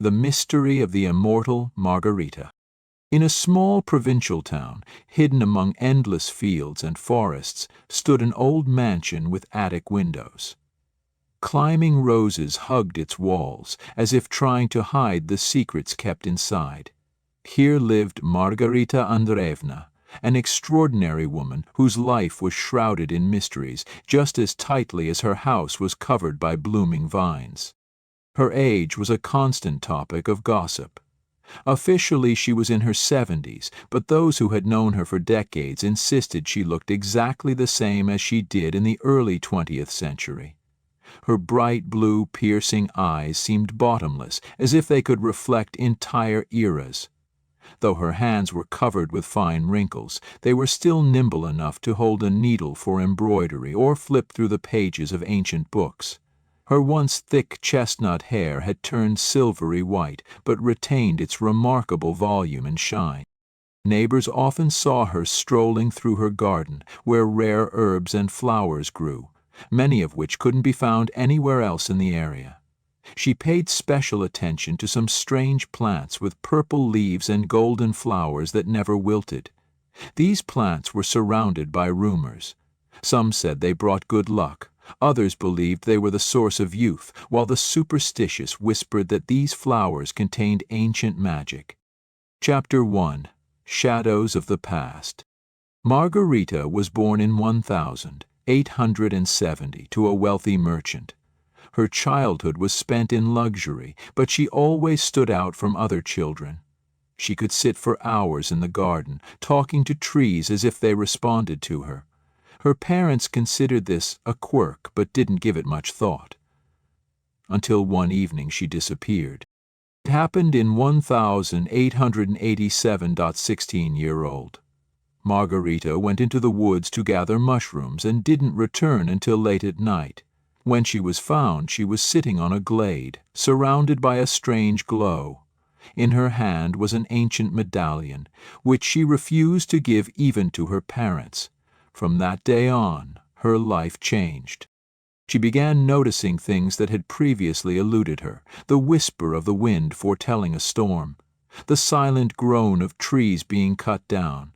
The mystery of the immortal Margarita. In a small provincial town, hidden among endless fields and forests, stood an old mansion with attic windows. Climbing roses hugged its walls, as if trying to hide the secrets kept inside. Here lived Margarita Andreevna, an extraordinary woman whose life was shrouded in mysteries just as tightly as her house was covered by blooming vines. Her age was a constant topic of gossip. Officially she was in her 70s, but those who had known her for decades insisted she looked exactly the same as she did in the early 20th century. Her bright blue, piercing eyes seemed bottomless, as if they could reflect entire eras. Though her hands were covered with fine wrinkles, they were still nimble enough to hold a needle for embroidery or flip through the pages of ancient books. Her once thick chestnut hair had turned silvery white, but retained its remarkable volume and shine. Neighbors often saw her strolling through her garden, where rare herbs and flowers grew, many of which couldn't be found anywhere else in the area. She paid special attention to some strange plants with purple leaves and golden flowers that never wilted. These plants were surrounded by rumors. Some said they brought good luck. Others believed they were the source of youth, while the superstitious whispered that these flowers contained ancient magic. Chapter 1. Shadows of the Past. Margarita was born in 1870 to a wealthy merchant. Her childhood was spent in luxury, but she always stood out from other children. She could sit for hours in the garden, talking to trees as if they responded to her. Her parents considered this a quirk, but didn't give it much thought. Until one evening she disappeared. It happened in 1887. 16-year-old. Margarita went into the woods to gather mushrooms and didn't return until late at night. When she was found, she was sitting on a glade, surrounded by a strange glow. In her hand was an ancient medallion, which she refused to give even to her parents. From that day on, her life changed. She began noticing things that had previously eluded her: the whisper of the wind foretelling a storm, the silent groan of trees being cut down,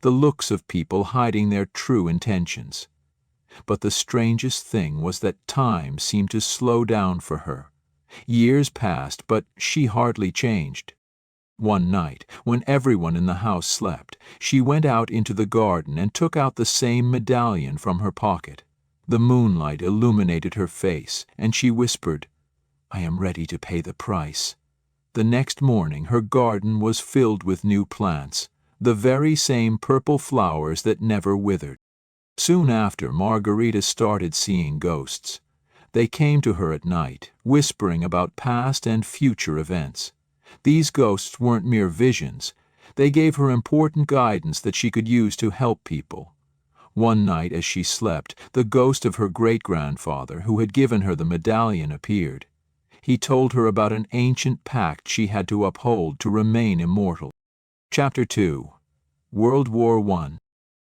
the looks of people hiding their true intentions. But the strangest thing was that time seemed to slow down for her. Years passed, but she hardly changed. One night, when everyone in the house slept, she went out into the garden and took out the same medallion from her pocket. The moonlight illuminated her face, and she whispered, "I am ready to pay the price." The next morning her garden was filled with new plants, the very same purple flowers that never withered. Soon after, Margarita started seeing ghosts. They came to her at night, whispering about past and future events. These ghosts weren't mere visions. They gave her important guidance that she could use to help people. One night as she slept, the ghost of her great-grandfather, who had given her the medallion, appeared. He told her about an ancient pact she had to uphold to remain immortal. Chapter 2. World War I.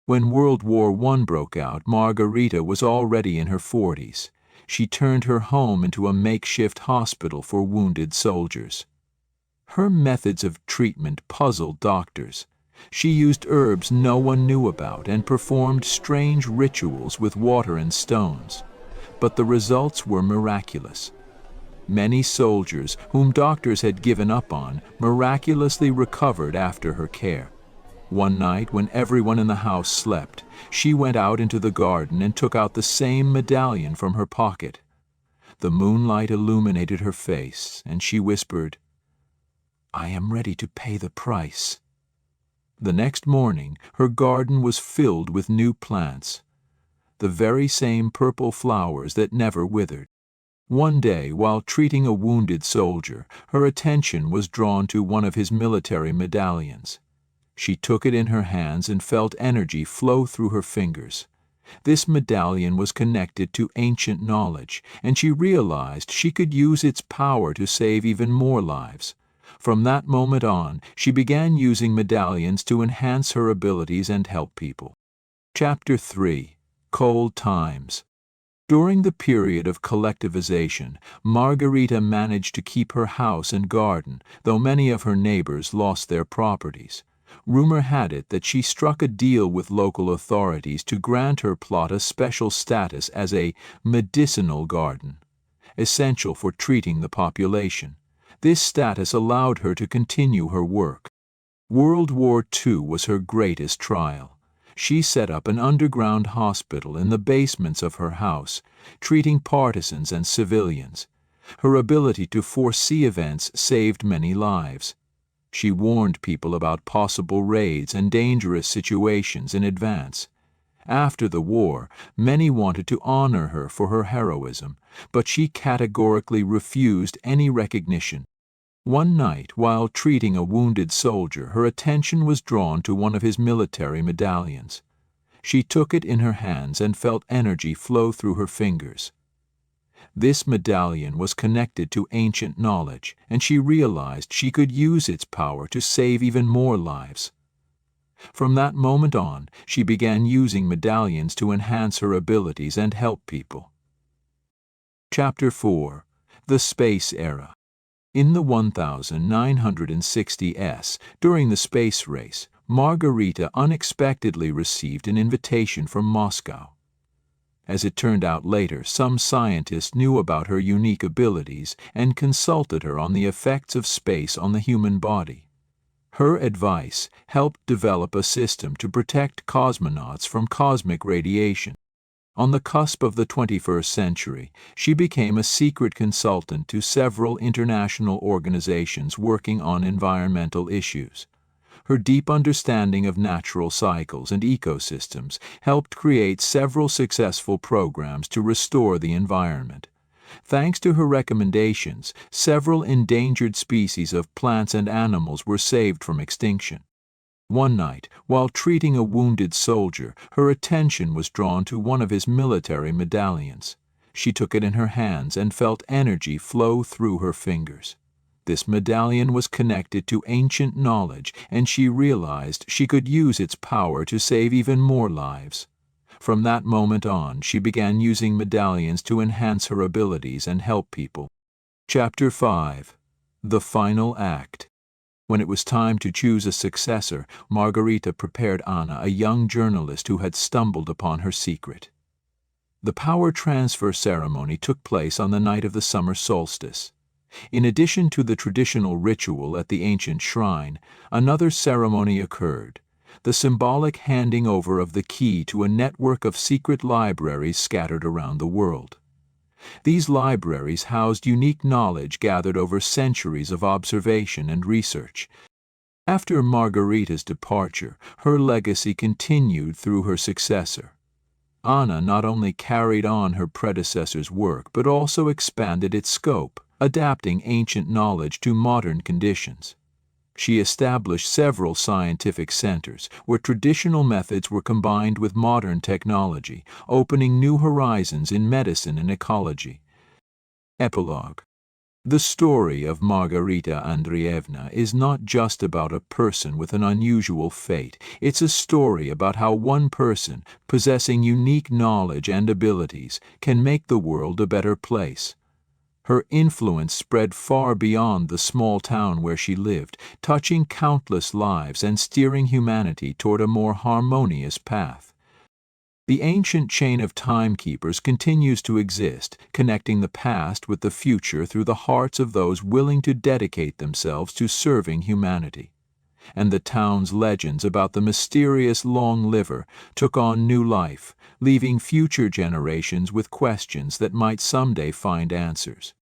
When World War I broke out, Margarita was already in her 40s. She turned her home into a makeshift hospital for wounded soldiers. Her methods of treatment puzzled doctors. She used herbs no one knew about and performed strange rituals with water and stones. But the results were miraculous. Many soldiers, whom doctors had given up on, miraculously recovered after her care. One night, when everyone in the house slept, she went out into the garden and took out the same medallion from her pocket. The moonlight illuminated her face, and she whispered, "I am ready to pay the price." The next morning, her garden was filled with new plants, the very same purple flowers that never withered. One day, while treating a wounded soldier, her attention was drawn to one of his military medallions. She took it in her hands and felt energy flow through her fingers. This medallion was connected to ancient knowledge, and she realized she could use its power to save even more lives. From that moment on, she began using medallions to enhance her abilities and help people. Chapter 3. Cold Times. During the period of collectivization, Margarita managed to keep her house and garden, though many of her neighbors lost their properties. Rumor had it that she struck a deal with local authorities to grant her plot a special status as a medicinal garden, essential for treating the population. This status allowed her to continue her work. World War II was her greatest trial. She set up an underground hospital in the basements of her house, treating partisans and civilians. Her ability to foresee events saved many lives. She warned people about possible raids and dangerous situations in advance. After the war, many wanted to honor her for her heroism, but she categorically refused any recognition. One night, while treating a wounded soldier, her attention was drawn to one of his military medallions. She took it in her hands and felt energy flow through her fingers. This medallion was connected to ancient knowledge, and she realized she could use its power to save even more lives. From that moment on, she began using medallions to enhance her abilities and help people. Chapter 4. The Space Era. In the 1960s, during the space race, Margarita unexpectedly received an invitation from Moscow. As it turned out later, some scientists knew about her unique abilities and consulted her on the effects of space on the human body. Her advice helped develop a system to protect cosmonauts from cosmic radiation. On the cusp of the 21st century, she became a secret consultant to several international organizations working on environmental issues. Her deep understanding of natural cycles and ecosystems helped create several successful programs to restore the environment. Thanks to her recommendations, several endangered species of plants and animals were saved from extinction. One night, while treating a wounded soldier, her attention was drawn to one of his military medallions. She took it in her hands and felt energy flow through her fingers. This medallion was connected to ancient knowledge, and she realized she could use its power to save even more lives. From that moment on, she began using medallions to enhance her abilities and help people. Chapter 5. The Final Act. When it was time to choose a successor, Margarita prepared Anna, a young journalist who had stumbled upon her secret. The power transfer ceremony took place on the night of the summer solstice. In addition to the traditional ritual at the ancient shrine, another ceremony occurred: the symbolic handing over of the key to a network of secret libraries scattered around the world. These libraries housed unique knowledge gathered over centuries of observation and research. After Margarita's departure, her legacy continued through her successor. Anna not only carried on her predecessor's work but also expanded its scope, adapting ancient knowledge to modern conditions. She established several scientific centers where traditional methods were combined with modern technology, opening new horizons in medicine and ecology. Epilogue. The story of Margarita Andreevna is not just about a person with an unusual fate. It's a story about how one person, possessing unique knowledge and abilities, can make the world a better place. Her influence spread far beyond the small town where she lived, touching countless lives and steering humanity toward a more harmonious path. The ancient chain of timekeepers continues to exist, connecting the past with the future through the hearts of those willing to dedicate themselves to serving humanity. And the town's legends about the mysterious long liver took on new life, leaving future generations with questions that might someday find answers.